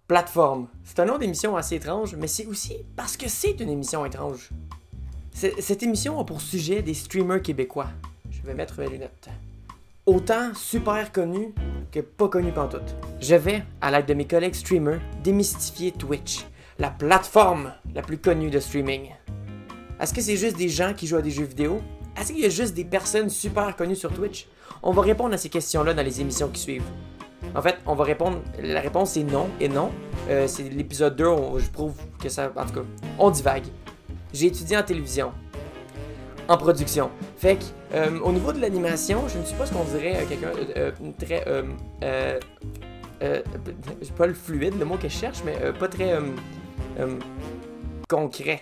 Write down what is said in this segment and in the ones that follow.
Plateforme. C'est un nom d'émission assez étrange, mais c'est aussi parce que c'est une émission étrange. Cette émission a pour sujet des streamers québécois. Je vais mettre mes lunettes. Autant super connus que pas connus pantoute. Je vais, à l'aide de mes collègues streamers, démystifier Twitch, la plateforme la plus connue de streaming. Est-ce que c'est juste des gens qui jouent à des jeux vidéo? Est-ce qu'il y a juste des personnes super connues sur Twitch? On va répondre à ces questions-là dans les émissions qui suivent. En fait, on va répondre. La réponse est non et non. C'est l'épisode 2, je prouve que ça. En tout cas, on divague. J'ai étudié en télévision, en production. Fait que, au niveau de l'animation, je ne suis pas ce qu'on dirait quelqu'un très. Pas le fluide, le mot que je cherche, mais pas très. Concret.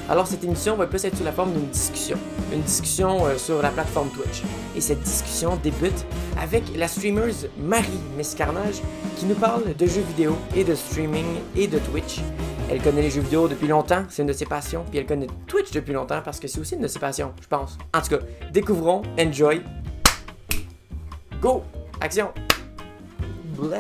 Alors cette émission va plus être sous la forme d'une discussion. Une discussion sur la plateforme Twitch. Et cette discussion débute avec la streamer Marie Miss Carnage qui nous parle de jeux vidéo et de streaming et de Twitch. Elle connaît les jeux vidéo depuis longtemps, c'est une de ses passions. Puis elle connaît Twitch depuis longtemps parce que c'est aussi une de ses passions, je pense. En tout cas, découvrons, enjoy. Go! Action! Blah!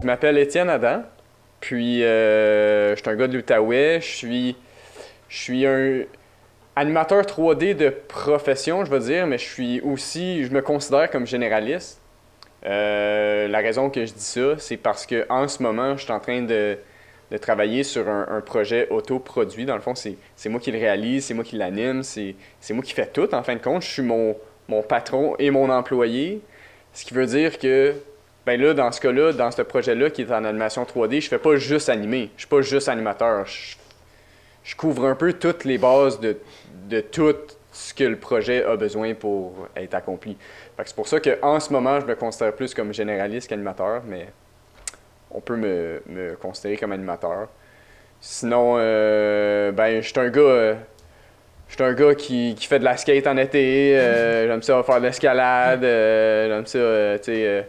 Je m'appelle Étienne Adam, puis je suis un gars de l'Outaouais. Je suis un animateur 3D de profession, je veux dire, mais je me considère comme généraliste. La raison que je dis ça, c'est parce que en ce moment, je suis en train de travailler sur un projet autoproduit. Dans le fond, c'est moi qui le réalise, c'est moi qui l'anime, c'est moi qui fais tout. En fin de compte, je suis mon patron et mon employé, ce qui veut dire que ben là, dans ce cas-là, dans ce projet-là qui est en animation 3D, je fais pas juste animer, je suis pas juste animateur. Je couvre un peu toutes les bases de tout ce que le projet a besoin pour être accompli. Fait que c'est pour ça qu'en ce moment, je me considère plus comme généraliste qu'animateur, mais on peut me considérer comme animateur. Sinon, ben, je suis un gars qui fait de la skate en été, j'aime ça faire de l'escalade, j'aime ça, tu sais,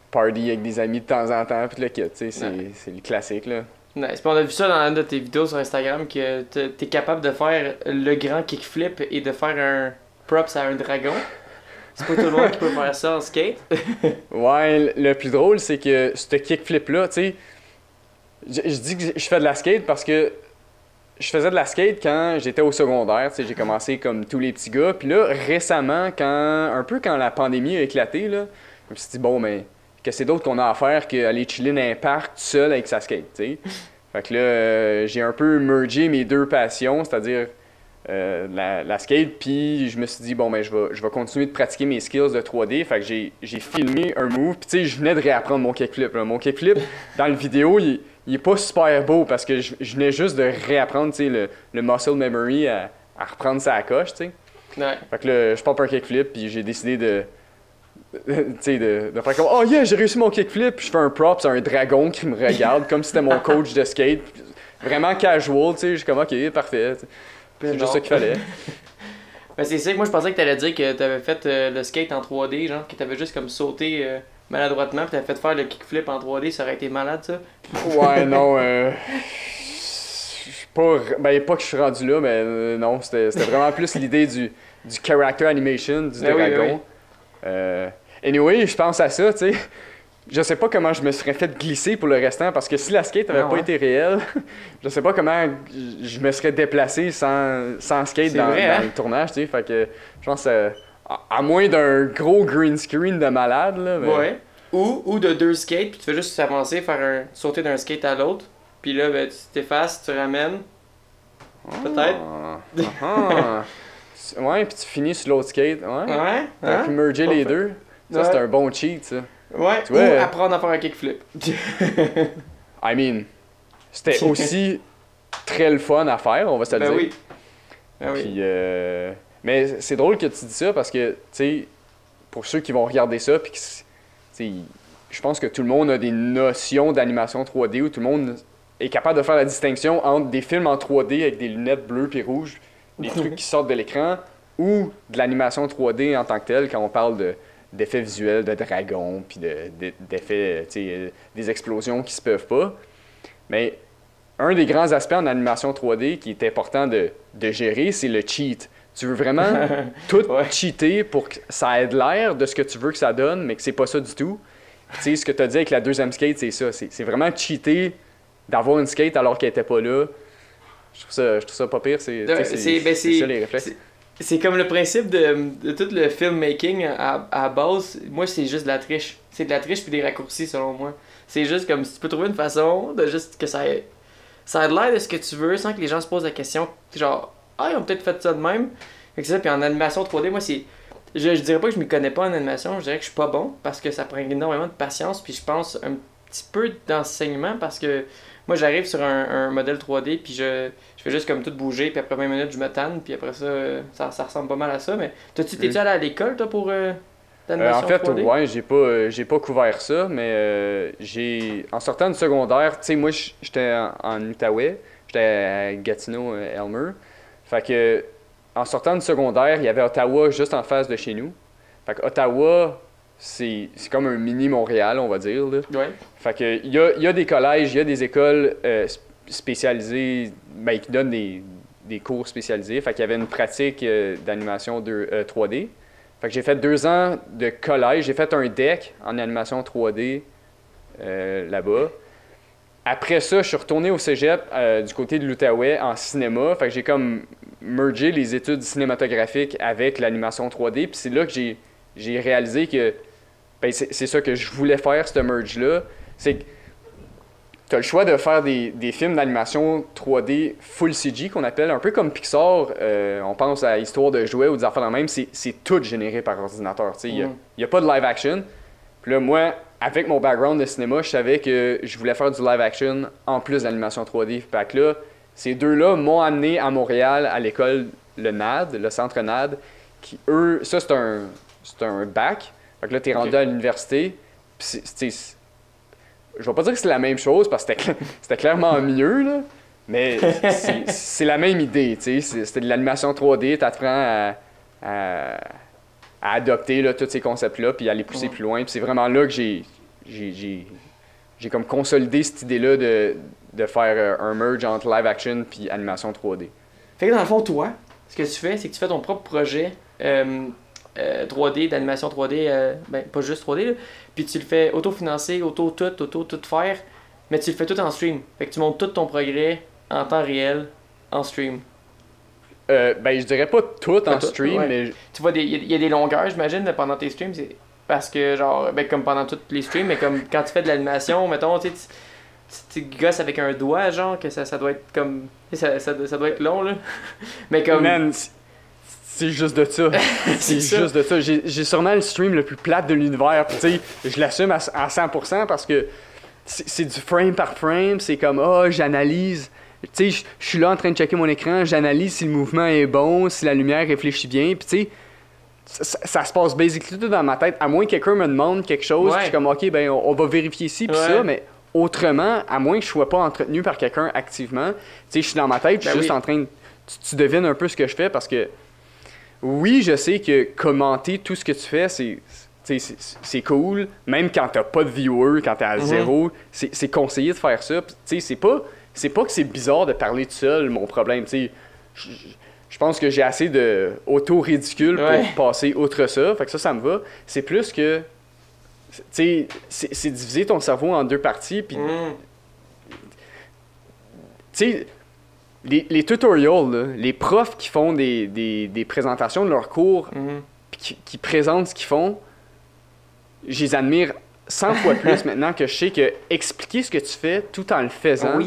party avec des amis de temps en temps, puis le kit, tu sais, c'est le classique, là. Nice. Puis on a vu ça dans une de tes vidéos sur Instagram que t'es capable de faire le grand kickflip et de faire un props à un dragon. C'est pas tout le monde qui peut faire ça en skate. Ouais, le plus drôle, c'est que ce kickflip-là, tu sais, je dis que je fais de la skate parce que je faisais de la skate quand j'étais au secondaire, tu sais, j'ai commencé comme tous les petits gars, puis là, récemment, quand la pandémie a éclaté, là, je me suis dit, bon, mais que c'est d'autre qu'on a à faire qu'aller chiller dans un parc tout seul avec sa skate, tu sais. Fait que là, j'ai un peu mergé mes deux passions, c'est-à-dire la skate, puis je me suis dit, bon, ben, je vais continuer de pratiquer mes skills de 3D. Fait que j'ai filmé un move, puis tu sais, je venais de réapprendre mon kickflip. Là. Mon kickflip, dans la vidéo, il est pas super beau parce que je venais juste de réapprendre, tu sais, le muscle memory à reprendre sa coche, tu sais. Ouais. Fait que là, je pop un kickflip, puis j'ai décidé de faire comme « Oh yeah, j'ai réussi mon kickflip! » Puis je fais un prop, c'est un dragon qui me regarde comme si c'était mon coach de skate. Vraiment casual, tu sais, je suis comme « Ok, parfait. » C'est juste ça qu'il fallait. Ben c'est ça que moi je pensais que t'allais dire que t'avais fait le skate en 3D, genre que t'avais juste comme sauté maladroitement puis t'avais fait faire le kickflip en 3D, ça aurait été malade ça. Ouais, non, pas que je suis rendu là, mais non, c'était vraiment plus l'idée du character animation, du dragon. Oui. Anyway, je pense à ça, tu sais. Je sais pas comment je me serais fait glisser pour le restant, parce que si la skate avait pas été réelle, je sais pas comment je me serais déplacé sans skate dans le tournage, tu sais. Fait que je pense à moins d'un gros green screen de malade, là. Mais... Ouais. Ou de deux skates, puis tu fais juste avancer, sauter d'un skate à l'autre, puis là, ben, tu t'effaces, tu ramènes. Peut-être. Ouais, puis tu finis sur l'autre skate. Ouais. Hein? Puis merger les deux. Ça, c'est un bon cheat, ça. Ouais, tu vois, ou apprendre à faire un kickflip. I mean, c'était aussi très le fun à faire, on va se le dire. Oui. Puis, mais c'est drôle que tu dis ça parce que, tu sais, pour ceux qui vont regarder ça, puis je pense que tout le monde a des notions d'animation 3D où tout le monde est capable de faire la distinction entre des films en 3D avec des lunettes bleues puis rouges, des trucs qui sortent de l'écran, ou de l'animation 3D en tant que telle, quand on parle d'effets visuels de dragons, puis d'effets, des explosions qui se peuvent pas. Mais un des grands aspects en animation 3D qui est important de gérer, c'est le cheat. Tu veux vraiment tout cheater pour que ça ait l'air de ce que tu veux que ça donne, mais que c'est pas ça du tout. Tu sais, ce que tu as dit avec la deuxième skate, c'est ça. C'est vraiment cheater d'avoir une skate alors qu'elle était pas là. Je trouve ça pas pire. C'est ça les réflexes. C'est comme le principe de tout le filmmaking à base. Moi, c'est juste de la triche. C'est de la triche puis des raccourcis, selon moi. C'est juste comme si tu peux trouver une façon de juste que ça ait l'air de ce que tu veux sans que les gens se posent la question. Genre, ils ont peut-être fait ça de même. Fait que ça, puis en animation 3D, moi, c'est. Je dirais pas que je m'y connais pas en animation, je dirais que je suis pas bon parce que ça prend énormément de patience. Puis je pense un petit peu d'enseignement parce que moi, j'arrive sur un modèle 3D puis je fais juste comme tout bouger. Puis après 20 minutes, je me tanne. Puis après ça ressemble pas mal à ça. Mais t'es-tu allé à l'école, toi, pour l'animation 3D? En fait, j'ai pas couvert ça, mais en sortant du secondaire, tu sais, moi, j'étais en Outaouais, j'étais à Gatineau-Elmer. Fait que, en sortant du secondaire, il y avait Ottawa juste en face de chez nous. Fait que Ottawa, c'est comme un mini Montréal, on va dire, là. Ouais. Fait que, il y a des collèges, il y a des écoles spécialisées, qui donnent des cours spécialisés. Fait qu'il y avait une pratique d'animation 3D. Fait que j'ai fait 2 ans de collège. J'ai fait un DEC en animation 3D là-bas. Après ça, je suis retourné au cégep du côté de l'Outaouais en cinéma. Fait que j'ai comme mergé les études cinématographiques avec l'animation 3D. Puis c'est là que j'ai réalisé que c'est ça que je voulais faire, ce merge-là. C'est que tu as le choix de faire des films d'animation 3D full CG qu'on appelle, un peu comme Pixar. On pense à Histoire de jouets ou des affaires de même. C'est tout généré par ordinateur. Il n'y a pas de live action. Puis là, moi, avec mon background de cinéma, je savais que je voulais faire du live action en plus d'animation 3D. Fait que là, ces deux-là m'ont amené à Montréal, à l'école, le NAD, le centre NAD, qui, eux, ça, c'est un bac. Fait que là, t'es rendu à l'université. Puis je vais pas dire que c'est la même chose, parce que c'était clairement mieux, là. Mais c'est la même idée, tu sais. C'était de l'animation 3D, t'apprends à adopter là, tous ces concepts-là, puis à les pousser plus loin. Puis c'est vraiment là que j'ai comme consolidé cette idée-là de faire un merge entre live action puis animation 3D. Fait que dans le fond, toi, ce que tu fais, c'est que tu fais ton propre projet 3D, d'animation 3D, pas juste 3D, là, puis tu le fais auto-financé, auto-tout faire, mais tu le fais tout en stream. Fait que tu montes tout ton progrès en temps réel, en stream. Je dirais pas tout en stream, mais... Tu vois, il y a des longueurs, j'imagine, pendant tes streams, c'est parce que, genre, comme pendant tous les streams, mais comme quand tu fais de l'animation, mettons, tu gosses avec un doigt, genre, que ça doit être comme... Ça doit être long, là. Mais comme... Man, c'est juste de ça. C'est juste de ça. J'ai sûrement le stream le plus plate de l'univers, tu sais, je l'assume à 100% parce que c'est du frame par frame, c'est comme, j'analyse... Tu sais, je suis là en train de checker mon écran, j'analyse si le mouvement est bon, si la lumière réfléchit bien, puis tu sais, ça se passe basically tout dans ma tête, à moins que quelqu'un me demande quelque chose, je suis comme, ok, on va vérifier ci, puis ça, mais autrement, à moins que je sois pas entretenu par quelqu'un activement, tu sais, je suis dans ma tête, je suis juste en train de... Tu devines un peu ce que je fais, parce que, oui, je sais que commenter tout ce que tu fais, c'est cool, même quand t'as pas de viewer, quand t'es à zéro, c'est conseillé de faire ça, tu sais, c'est pas que c'est bizarre de parler tout seul, mon problème, tu sais. Je pense que j'ai assez de auto-ridicule pour passer outre ça, fait que ça me va. C'est plus que, tu sais, c'est diviser ton cerveau en 2 parties, puis... Tu sais, les tutorials, là, les profs qui font des présentations de leurs cours, puis qui présentent ce qu'ils font, je les admire 100 fois plus maintenant que je sais que expliquer ce que tu fais tout en le faisant...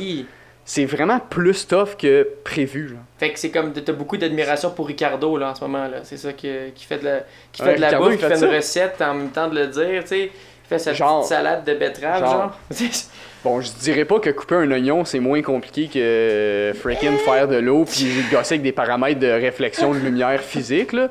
C'est vraiment plus tough que prévu. Là. Fait que c'est comme, t'as beaucoup d'admiration pour Ricardo là, en ce moment. Là. C'est ça qui fait de la bouffe, qui fait une recette en même temps de le dire, tu sais. Il fait sa petite salade de betterave, genre. Bon, je dirais pas que couper un oignon, c'est moins compliqué que freaking faire de l'eau puis gosser avec des paramètres de réflexion de lumière physique, là.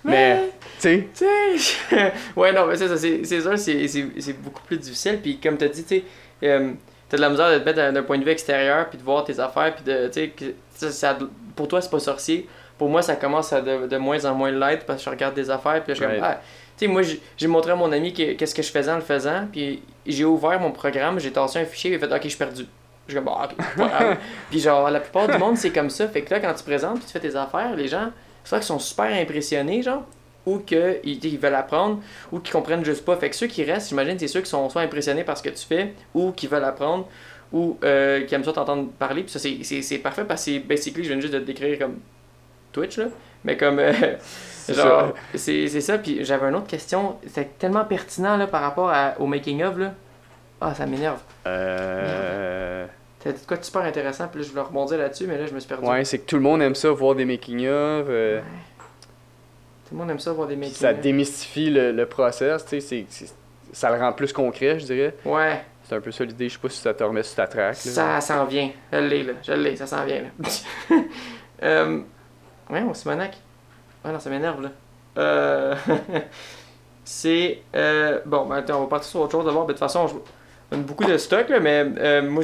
Mais, tu sais... Ouais, non, mais c'est ça, c'est sûr, c'est beaucoup plus difficile. Puis comme t'as dit, tu sais... T'as de la misère de te mettre d'un point de vue extérieur, puis de voir tes affaires, puis de, tu sais, pour toi, c'est pas sorcier. Pour moi, ça commence à de moins en moins l'être, parce que je regarde des affaires, puis là, je suis comme, tu Tu sais, moi, j'ai montré à mon ami qu'est-ce que je faisais en le faisant, puis j'ai ouvert mon programme, j'ai tassé un fichier, et fait « Ok, je suis perdu ». Je suis comme « Bon, ok, pas grave ». Puis genre, la plupart du monde, c'est comme ça. Fait que là, quand tu présentes, puis tu fais tes affaires, les gens, c'est vrai qu'ils sont super impressionnés, genre, ou qu'ils veulent apprendre, ou qu'ils comprennent juste pas. Fait que ceux qui restent, j'imagine, c'est ceux qui sont soit impressionnés par ce que tu fais, ou qui veulent apprendre, ou qui aiment ça t'entendre parler. Puis ça, c'est parfait parce que c'est basically, je viens juste de te décrire comme Twitch, là. Mais comme, genre, c'est ça. Puis j'avais une autre question. C'est tellement pertinent, là, par rapport au making-of, là. Ah, ça m'énerve. T'as dit quoi de super intéressant, puis là, je voulais rebondir là-dessus, mais là, je me suis perdu. Ouais, c'est que tout le monde aime ça, voir des making-of. Ouais. Tout le monde aime ça, voir des making-of. Ça démystifie le process, tu sais, ça le rend plus concret, je dirais. Ouais. C'est un peu ça l'idée, je sais pas si ça te remet sur ta track. Ça s'en vient. Je l'ai, ça s'en vient, là. Ouais, on Simonac. Ouais, non, ça m'énerve, là. C'est. Bon, ben, attends, on va partir sur autre chose d'abord. De toute façon, on a beaucoup de stock, là, mais moi,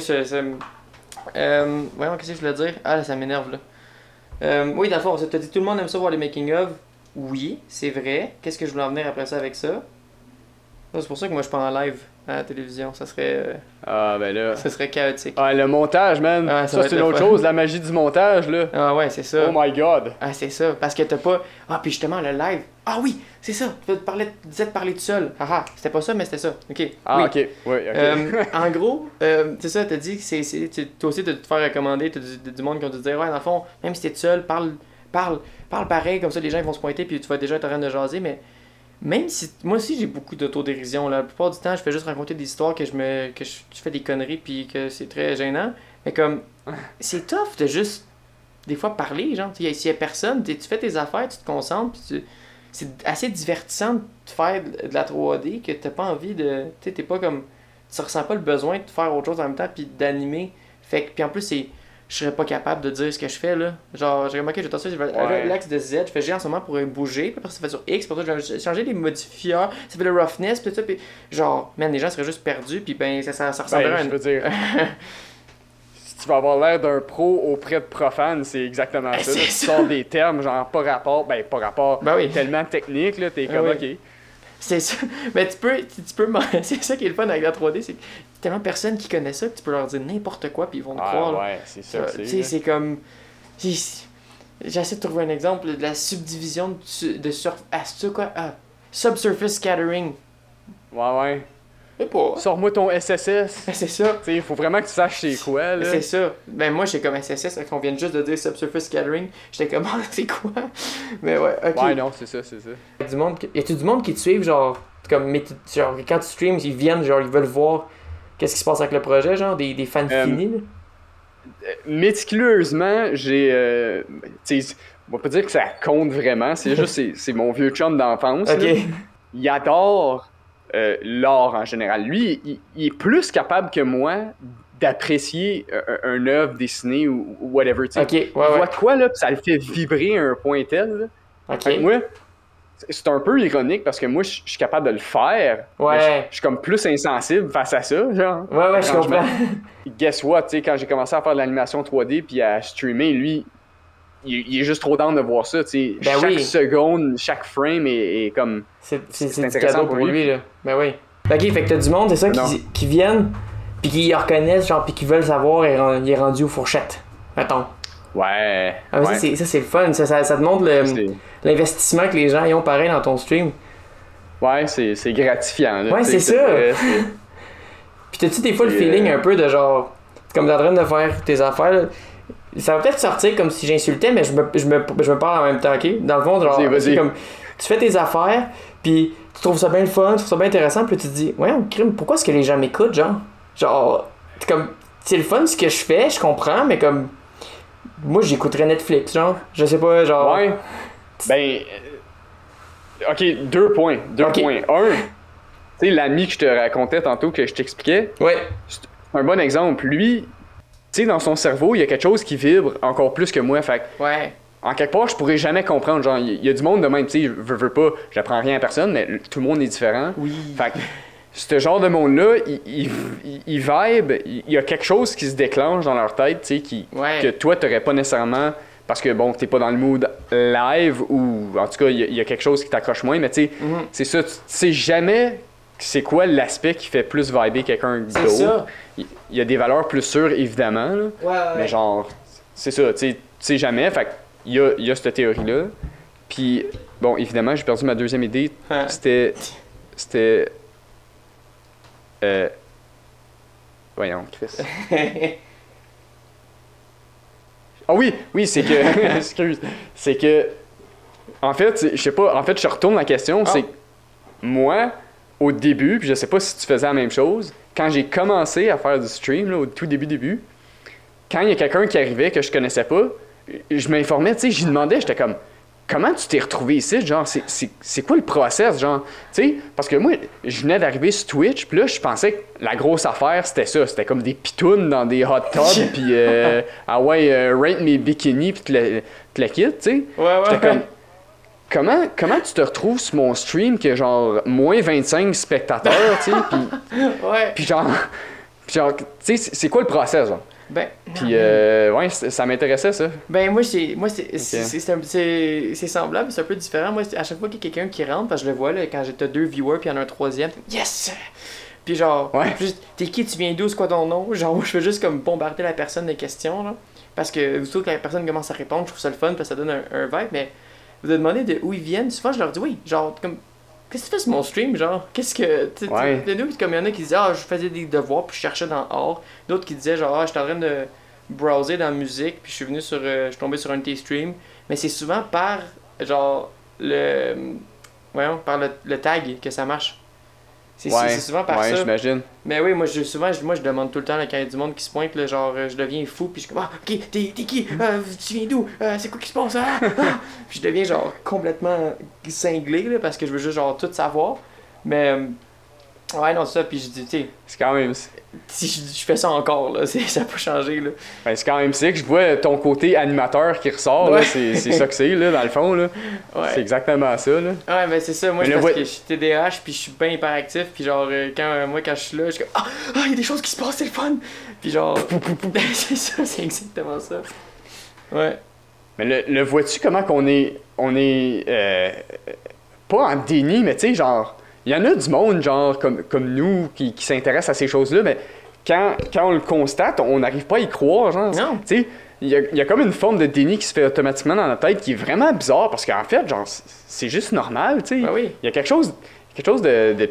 voyons, qu'est-ce que je voulais dire? Ah, là, ça m'énerve, là. Oui, dans le fond, t'as dit tout le monde aime ça voir les making-of. Oui, c'est vrai. Qu'est-ce que je voulais en venir après ça avec ça? C'est pour ça que moi, je suis pas en live à la télévision. Ça serait. Ah, ben là. Ça serait chaotique. Ah, le montage, man. Ah, ça c'est une autre chose, la magie du montage, là. Ah, ouais, c'est ça. Oh my god. Ah, c'est ça. Parce que t'as pas. Ah, puis justement, le live. Ah, oui, c'est ça. Tu disais de parler tout seul. Ah, ah, c'était pas ça, mais c'était ça. Ok. Ah, oui. ok. Oui, ok. En gros, c'est ça, t'as dit que toi aussi, t'as dû te faire recommander. T'as du monde qui ont dû te dire, ouais, dans le fond, même si t'es tout seul, parle pareil, comme ça, les gens ils vont se pointer, puis tu vas déjà être en train de jaser, mais. Même si. Moi aussi, j'ai beaucoup d'autodérision. La plupart du temps, je fais juste raconter des histoires que je fais des conneries puis que c'est très gênant. Mais comme. C'est tough de juste. Des fois, parler, genre. S'il y a personne, tu fais tes affaires, tu te concentres, puis c'est assez divertissant de faire de la 3D que t'as pas envie de. Tu sais, t'es pas comme. Tu ressens pas le besoin de faire autre chose en même temps puis d'animer. Fait que. Puis en plus, c'est. Je serais pas capable de dire ce que je fais là. Genre, j'ai remarqué, j'ai tenté l'axe de Z, je fais G en ce moment pour bouger, puis après ça fait sur X, pour ça je vais changer les modifieurs, ça fait le roughness, puis tout ça, puis genre, man, les gens seraient juste perdus, puis ben ça ressemblerait à je veux dire, si tu vas avoir l'air d'un pro auprès de profanes, c'est exactement ça. Tu sors des termes, genre pas rapport, oui. tellement technique, là, t'es comme, oui. Ok. C'est ça, mais tu peux c'est ça qui est le fun avec la 3D, c'est que tellement personne qui connaît ça que tu peux leur dire n'importe quoi puis ils vont te croire. Ouais, c'est ça. Tu sais, c'est comme j'essaie de trouver un exemple de la subdivision de subsurface scattering. Ouais. Mais pas. Sors-moi ton SSS. C'est ça. Il faut vraiment que tu saches c'est quoi, là. C'est ça. Ben moi, j'ai comme SSS, on vient juste de dire subsurface scattering. J'étais comme, c'est quoi? Mais ouais, ok. Ouais, non, c'est ça. Y a-tu du monde qui te suivent, genre, comme, genre, quand tu streams, ils viennent, genre, ils veulent voir qu'est-ce qui se passe avec le projet, genre, des fans finis, là? Méticuleusement, j'ai. Tu sais, on va pas dire que ça compte vraiment, c'est juste, c'est mon vieux chum d'enfance. Ok. Là. Il adore l'art en général. Lui, il est plus capable que moi d'apprécier un œuvre dessinée ou whatever. Ok, ouais, il voit quoi, là, pis ça le fait vibrer à un point tel. Là. Ok. Moi, c'est un peu ironique parce que moi, je suis capable de le faire. Ouais. Je suis comme plus insensible face à ça, genre. Ouais, je comprends. Guess what, tu sais, quand j'ai commencé à faire de l'animation 3D puis à streamer, lui, il est juste trop down de voir ça, tu sais. Ben chaque seconde, chaque frame est comme. C'est du cadeau pour lui, là. Ben oui. Ok, fait que t'as du monde, c'est ça, qui viennent, puis qui reconnaissent, genre, puis qui veulent savoir, il est rendu aux fourchettes. Mettons. Ouais. Ah, mais ça, c'est le fun. Ça te montre l'investissement que les gens y ont pareil dans ton stream. Ouais, c'est gratifiant. Là, ouais, c'est ça. Puis t'as-tu des fois le feeling un peu de genre, comme t'es en train de faire tes affaires, là, ça va peut-être sortir comme si j'insultais, mais je me parle en même temps, ok? Dans le fond, genre, vas-y. Comme, tu fais tes affaires, puis tu trouves ça bien le fun, tu trouves ça bien intéressant, puis tu te dis, ouais, crime, pourquoi est-ce que les gens m'écoutent, genre? Genre, comme, c'est le fun ce que je fais, je comprends, mais comme, moi j'écouterais Netflix, genre, je sais pas, genre. Ouais. Ben, ok, 2 points. Un, tu sais, l'ami que je te racontais tantôt, que je t'expliquais. Ouais. C'est un bon exemple. Lui, tu sais, dans son cerveau, il y a quelque chose qui vibre encore plus que moi. Fait ouais. En quelque part, je pourrais jamais comprendre. Genre, il y a du monde de même, tu sais, je veux pas, j'apprends rien à personne, mais tout le monde est différent. Oui. Fait que, ce genre de monde-là, il vibe, il y a quelque chose qui se déclenche dans leur tête, tu sais, que toi, t'aurais pas nécessairement parce que bon, t'es pas dans le mood live ou en tout cas, il y a quelque chose qui t'accroche moins, mais tu sais, c'est ça, tu sais jamais c'est quoi l'aspect qui fait plus vibrer quelqu'un d'autre. Il y a des valeurs plus sûres, évidemment, là, mais genre, c'est ça, tu sais jamais, fait il y a cette théorie-là. Puis, bon, évidemment, j'ai perdu ma deuxième idée, c'était... Voyons, Chris. Ah oui, c'est que... Excuse. C'est que... En fait, je sais pas, en fait, je retourne la question, c'est que moi, au début, puis je sais pas si tu faisais la même chose, quand j'ai commencé à faire du stream, là, au tout début, quand il y a quelqu'un qui arrivait que je connaissais pas, je m'informais, tu sais, j'y demandais, j'étais comme... Comment tu t'es retrouvé ici? Genre, c'est quoi le process? Genre, tu sais, parce que moi, je venais d'arriver sur Twitch, puis là, je pensais que la grosse affaire, c'était ça. C'était comme des pitounes dans des hot tubs, puis rate mes bikinis, puis te le kit, tu sais. J'étais comme, comment tu te retrouves sur mon stream que genre, moins 25 spectateurs, tu sais, puis genre, tu sais, c'est quoi le process, genre? Puis, ouais, ça m'intéressait, ça. Ben, moi, c'est semblable, c'est un peu différent. Moi, à chaque fois qu'il y a quelqu'un qui rentre, parce que je le vois, là, quand j'ai 2 viewers, puis il y en a un troisième, yes! Puis genre, t'es qui, tu viens d'où, c'est quoi ton nom? Genre, moi, je fais juste comme bombarder la personne de questions, là. Parce que, surtout que la personne commence à répondre, je trouve ça le fun, parce que ça donne un vibe, mais vous avez demandé de où ils viennent, souvent, je leur dis oui, genre, comme... Qu'est-ce que tu fais sur mon stream, genre? Qu'est-ce que... Comme il y en a qui disaient, je faisais des devoirs, puis je cherchais dans Or. D'autres qui disaient, genre, j'étais en train de browser dans la musique, puis je suis tombé sur un de tes streams. Mais c'est souvent par, genre, par le tag que ça marche. C'est souvent par ça. J'imagine. Mais oui, moi je demande tout le temps, là, quand il y a du monde qui se pointe, là, genre, je deviens fou, puis je suis comme, ok, t'es qui? Tu viens d'où? C'est quoi qui se passe? Puis je deviens, genre, complètement cinglé, là, parce que je veux juste, genre, tout savoir. Mais, ouais, non, ça, puis je dis, tu sais... C'est quand même... Si je fais ça encore, là, ça n'a pas changé, là. Ben, c'est quand même sick. Je vois ton côté animateur qui ressort, là. C'est ça que c'est, là, dans le fond, là. C'est exactement ça, là. Ouais, ben c'est ça. Moi, parce que je suis TDAH, puis je suis bien hyperactif, puis genre, quand je suis là, je suis comme, il y a des choses qui se passent, c'est le fun! Puis genre, c'est ça, c'est exactement ça. Ouais. Mais le vois-tu comment qu'on est pas en déni, mais tu sais, genre... Il y en a du monde, genre, comme nous, qui s'intéressent à ces choses-là, mais quand on le constate, on n'arrive pas à y croire, genre. Non. Tu sais, il y a comme une forme de déni qui se fait automatiquement dans notre tête qui est vraiment bizarre, parce qu'en fait, genre, c'est juste normal, tu sais. Ben oui. Il y a quelque chose de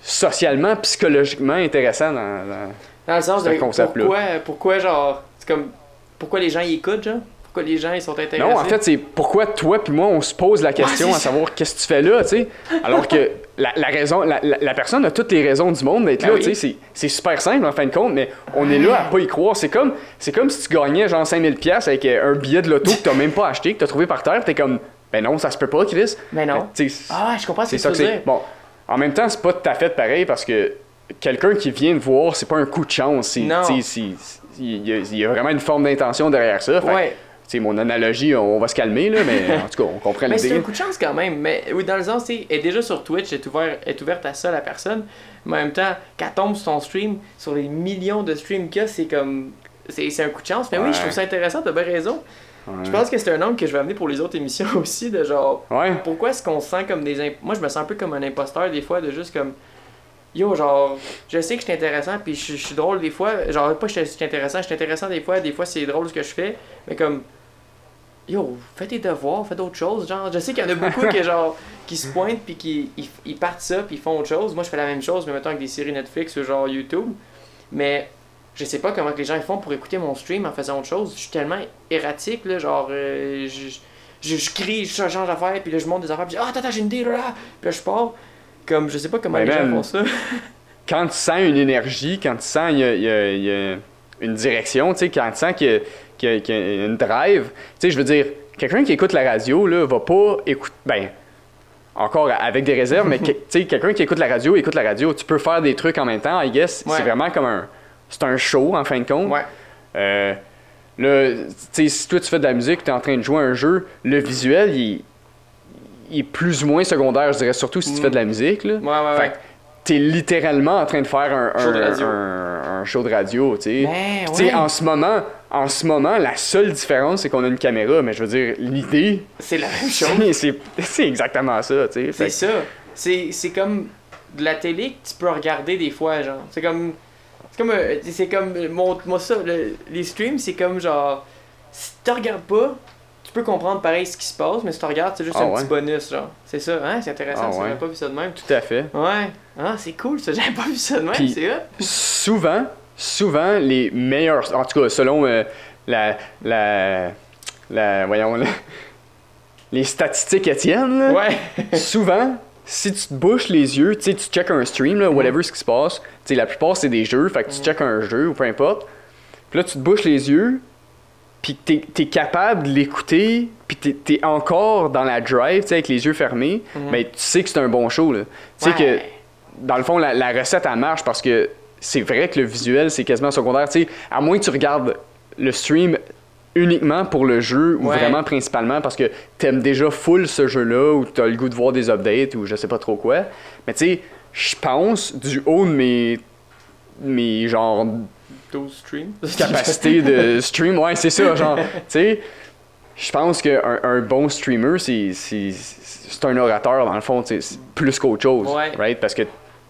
socialement, psychologiquement intéressant dans le sens ce de concept-là. pourquoi, genre, c'est comme, pourquoi les gens y écoutent, genre? Pourquoi les gens ils sont intéressés? Non, en fait, c'est pourquoi toi puis moi, on se pose la question à savoir qu'est-ce que tu fais là, tu sais. Alors que la personne a toutes les raisons du monde d'être là, tu sais. C'est super simple en fin de compte, mais on est là à pas y croire. C'est comme si tu gagnais genre 5000$ avec un billet de loto que t'as même pas acheté, que t'as trouvé par terre, t'es comme, ben non, ça se peut pas, Chris. Ben non. Je comprends ce que tu veux dire. Bon, en même temps, c'est pas tout à fait pareil parce que quelqu'un qui vient te voir, c'est pas un coup de chance. Il y a vraiment une forme d'intention derrière ça. Fait, mon analogie, on va se calmer, là, mais en tout cas, on comprend l'idée. Mais c'est un coup de chance quand même. Mais oui, dans le sens, elle est déjà sur Twitch, elle est ouverte à ça, la personne. Mais en même temps, qu'elle tombe sur ton stream, sur les millions de streams qu'il y a, c'est comme... C'est un coup de chance. Mais oui, je trouve ça intéressant, t'as bien raison. Je pense que c'est un angle que je vais amener pour les autres émissions aussi, de genre... Pourquoi est-ce qu'on se sent comme des... Moi, je me sens un peu comme un imposteur, des fois, de juste comme... Yo, genre, je sais que je suis intéressant, puis je suis drôle des fois. Genre, pas que je suis intéressant des fois c'est drôle ce que je fais. Mais comme... Yo, fais tes devoirs, fais d'autres choses, genre, je sais qu'il y en a beaucoup qui se pointent puis qui ils partent ça puis ils font autre chose. Moi je fais la même chose, mais mettons avec des séries Netflix ou genre YouTube. Mais je sais pas comment que les gens ils font pour écouter mon stream en faisant autre chose. Je suis tellement erratique là, genre je crie, je change d'affaires puis là je monte des affaires puis attends, j'ai une idée là. Puis là je pars comme je sais pas comment les gens font ça. Quand tu sens une énergie, quand tu sens il y a une direction, tu sais, quand tu sens qu'il y a une drive, tu sais, je veux dire, quelqu'un qui écoute la radio, là, va pas écouter, ben, encore avec des réserves, mais tu sais, quelqu'un qui écoute la radio, tu peux faire des trucs en même temps, I guess, c'est vraiment comme c'est un show, en fin de compte. Là, tu sais, si toi, tu fais de la musique, tu es en train de jouer à un jeu, le visuel, il est plus ou moins secondaire, je dirais, surtout si tu fais de la musique, là. Fait que t'es littéralement en train de faire un show de radio, tu sais. En ce moment, en ce moment, la seule différence, c'est qu'on a une caméra, mais je veux dire, l'idée... C'est la même chose. C'est exactement ça, tu sais. C'est ça. C'est comme de la télé que tu peux regarder des fois, genre. C'est comme... Moi, ça, les streams, c'est comme genre... Si tu regardes pas, tu peux comprendre pareil ce qui se passe, mais si tu regardes, c'est juste un petit bonus, genre. C'est ça, hein? C'est intéressant, ça, j'avais pas vu ça de même. Tout à fait. Ouais. Ah, c'est cool, ça, j'avais pas vu ça de même, puis, c'est hot. Souvent, les meilleurs... En tout cas, selon voyons, les statistiques Étienne, là, ouais. souvent... Si tu te bouches les yeux, tu sais, tu checkes un stream, là, whatever ce qui se passe, tu sais, la plupart c'est des jeux, fait que tu checkes un jeu ou peu importe. Puis là, tu te bouches les yeux, puis t'es capable de l'écouter, puis t'es encore dans la drive, tu sais, avec les yeux fermés, mais tu sais que c'est un bon show, là. Tu sais que, dans le fond, la recette, elle marche parce que c'est vrai que le visuel, c'est quasiment secondaire, tu sais, à moins que tu regardes le stream uniquement pour le jeu ou vraiment principalement parce que t'aimes déjà full ce jeu-là ou t'as le goût de voir des updates ou je sais pas trop quoi. Mais tu sais, je pense du haut de mes genre 12 streams capacités de stream, ouais, c'est ça, genre, tu sais, je pense qu'un bon streamer, c'est un orateur dans le fond, plus qu'autre chose, right? Parce que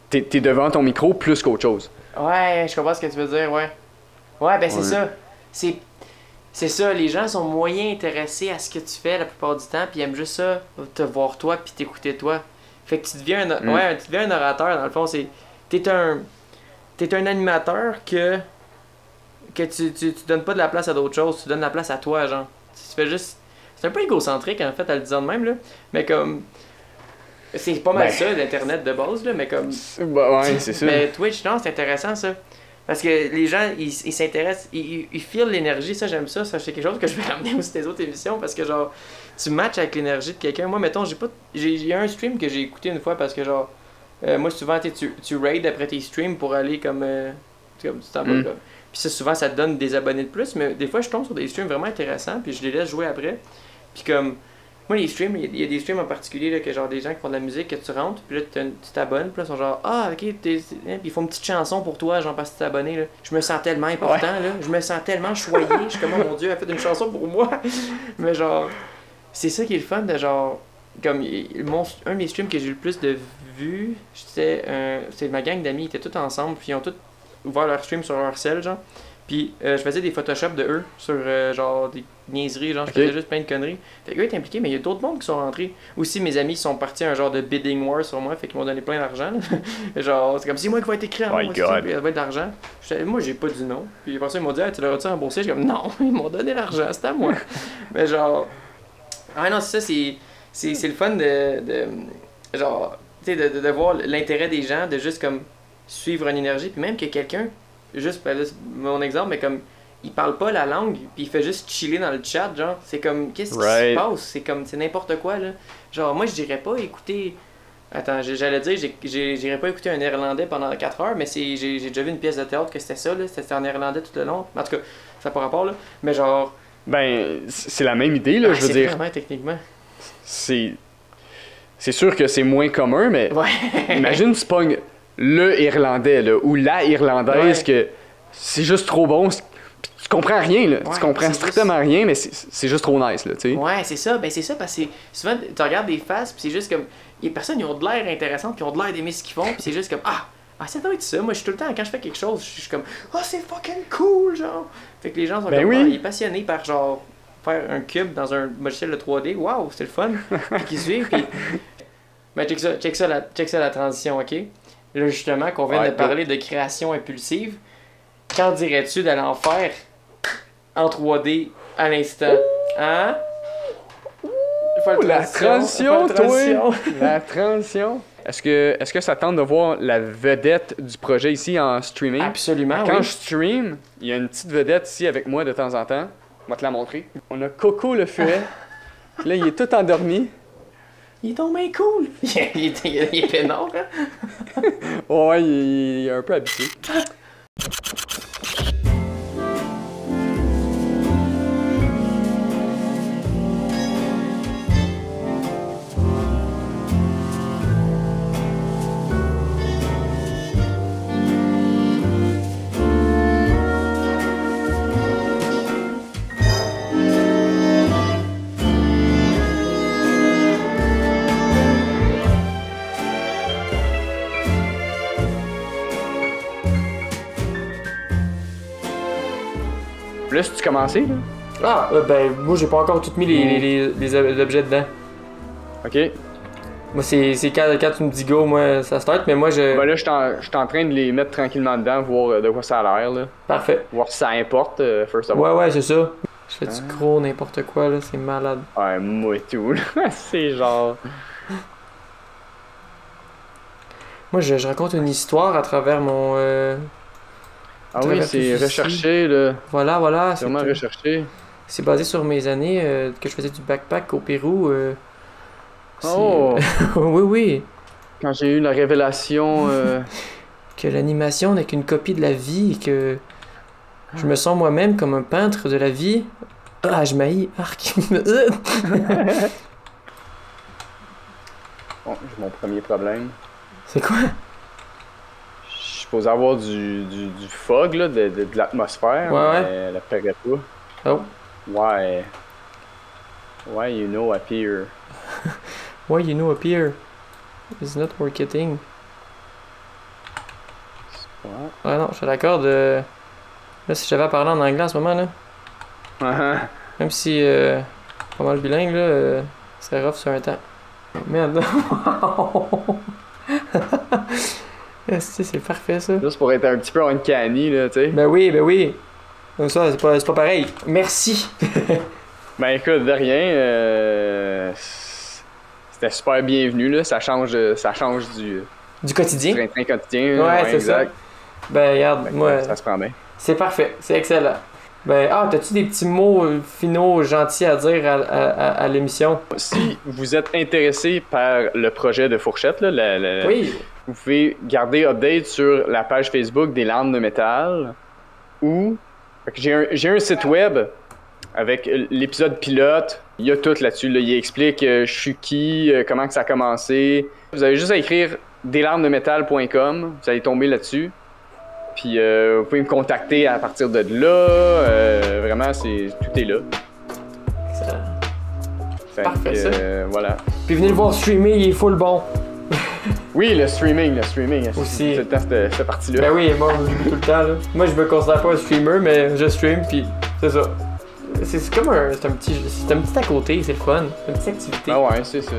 t'es devant ton micro plus qu'autre chose. Ouais, je comprends ce que tu veux dire, ouais. Ouais, ben c'est ça. C'est ça, les gens sont moyens intéressés à ce que tu fais la plupart du temps, puis ils aiment juste ça, te voir toi, puis t'écouter toi. Fait que tu deviens un orateur, dans le fond, t'es un animateur que tu donnes pas de la place à d'autres choses, tu donnes la place à toi, genre. Tu fais juste... C'est un peu égocentrique, en fait, à le dire de même, là, mais comme... C'est pas mal ça, l'Internet de base, là, mais comme... Ouais, c'est ça. Mais Twitch, non, c'est intéressant, ça. Parce que les gens, ils s'intéressent, ils filent l'énergie, ça j'aime ça, c'est quelque chose que je vais ramener aussi des autres émissions parce que genre, tu matches avec l'énergie de quelqu'un. Moi, mettons, j'ai un stream que j'ai écouté une fois parce que genre, moi souvent tu raids après tes streams pour aller comme tu t'en vas comme. Puis ça, souvent ça te donne des abonnés de plus, mais des fois je tombe sur des streams vraiment intéressants puis je les laisse jouer après. Puis comme, moi les streams, il y a des streams en particulier là, que genre des gens qui font de la musique, que tu rentres, puis là tu t'abonnes, puis là ils sont genre ah ok, puis ils font une petite chanson pour toi, genre parce que t'es abonné là. Je me sens tellement important là, je me sens tellement choyé, je suis comme oh mon dieu, elle a fait une chanson pour moi. Mais genre, c'est ça qui est le fun de genre, comme un de mes streams que j'ai eu le plus de vues, c'est ma gang d'amis, ils étaient tous ensemble, puis ils ont tous ouvert leur stream sur leur cell genre. Puis je faisais des Photoshop de eux sur genre des niaiseries, genre je faisais juste plein de conneries. Fait que eux étaient impliqués, mais il y a d'autres mondes qui sont rentrés. Aussi mes amis sont partis à un genre de bidding war sur moi, fait qu'ils m'ont donné plein d'argent. Genre c'est comme si moi qui va être écrit en moi, il va être d'argent. Moi j'ai pas dit non. Puis après ça ils m'ont dit tu l'aurais-tu remboursé? Je suis comme non, ils m'ont donné l'argent, c'était à moi. Mais genre. Ah non, c'est ça, c'est le fun de genre, tu sais, de voir l'intérêt des gens, de juste comme suivre une énergie, puis même que quelqu'un. Juste mon exemple, mais comme il parle pas la langue, puis il fait juste chiller dans le chat, genre, c'est comme, qu'est-ce qui se passe? C'est comme, c'est n'importe quoi, là. Genre, moi, je dirais pas écouter... Attends, j'allais dire, j'irais pas écouter un néerlandais pendant 4 heures, mais j'ai déjà vu une pièce de théâtre que c'était ça, là, c'était en néerlandais tout le long. En tout cas, ça n'a pas rapport, là, mais genre... Ben, c'est la même idée, là, je veux dire. C'est vraiment, techniquement. C'est sûr que c'est moins commun, mais imagine tu pognes le Irlandais, là, ou la Irlandaise, que c'est juste trop bon, tu comprends rien, là. Tu comprends strictement rien, mais c'est juste trop nice, là, tu sais. Ouais, c'est ça, c'est ça, parce que souvent, tu regardes des faces, puis c'est juste comme, les personnes, ils ont de l'air intéressantes, puis ils ont de l'air d'aimer ce qu'ils font, puis c'est juste comme, ça doit être ça, moi, je suis tout le temps, quand je fais quelque chose, je suis comme, c'est fucking cool, genre. Fait que les gens sont ils sont passionnés par, genre, faire un cube dans un logiciel de 3D, waouh, c'est le fun, puis qu'ils suivent, puis... Ben, check ça la transition, ok? Là, justement, qu'on vient de parler de création impulsive, qu'en dirais-tu d'aller en faire en 3D à l'instant? Hein? La transition, toi! La transition! Est-ce que ça tente de voir la vedette du projet ici en streaming? Absolument, Quand je stream, il y a une petite vedette ici avec moi de temps en temps. Je vais te la montrer. On a Coco le furet. Là, il est tout endormi. Il est tombé cool! il est peinard, hein? Ouais, il est un peu habitué. tu commencé, là? Ah, ben, moi, j'ai pas encore tout mis les objets dedans. Ok. Moi, c'est quand tu me dis go, moi, ça start, mais moi, je... Ben là, je suis en train de les mettre tranquillement dedans, voir de quoi ça a l'air, là. Parfait. Voir si ça importe, first of all. Ouais, c'est ça. Je fais du gros n'importe quoi, là, c'est malade. Ouais, moi et tout, là. C'est genre... Moi, je raconte une histoire à travers mon... Ah oui, c'est recherché, là. Voilà. C'est vraiment recherché. C'est basé sur mes années que je faisais du backpack au Pérou. Oh! Oui. Quand j'ai eu la révélation... Que l'animation n'est qu'une copie de la vie et que je me sens moi-même comme un peintre de la vie. Ah, je m'haïs. Arc. Bon, j'ai mon premier problème. C'est quoi? Je suis supposé avoir du fog, là, de l'atmosphère, Ouais. mais elle apparaît pas. Oh. Why you know appear? Why you know appear? It's not marketing. Ouais, non, je suis d'accord de... Là, si j'avais à parler en anglais en ce moment, là, même si pas mal bilingue, là, c'est rough sur un temps. Merde. C'est parfait, ça. Juste pour être un petit peu uncanny, là, tu sais. Ben oui. Donc ça, c'est pas pareil. Merci. Ben écoute, de rien. C'était super bienvenu, là. Ça change Du quotidien. du train quotidien. Ouais, c'est exact. ça. Ben regarde, moi... Ça se prend bien. C'est parfait, c'est excellent. Ben, t'as-tu des petits mots finaux gentils à dire à l'émission? Si vous êtes intéressé par le projet de Fourchette, là, Oui. vous pouvez garder update sur la page Facebook des Larmes de métal ou j'ai un site web avec l'épisode pilote. Il y a tout là-dessus. Là. Il explique je suis qui, comment que ça a commencé. Vous avez juste à écrire deslarmesdemétal.com. Vous allez tomber là-dessus. Puis vous pouvez me contacter à partir de là. Vraiment, tout est là. Excellent. Parfait, ça. Voilà. Puis venez le voir streamer, il est full bon. Oui, le streaming. Aussi. C'est le temps, cette partie-là. Ben oui, moi, je joue tout le temps. Là. Moi, je me considère pas un streamer, mais je stream, puis c'est ça. C'est comme c'est un petit à côté, c'est le fun. C'est une petite activité. Ah ouais, c'est ça.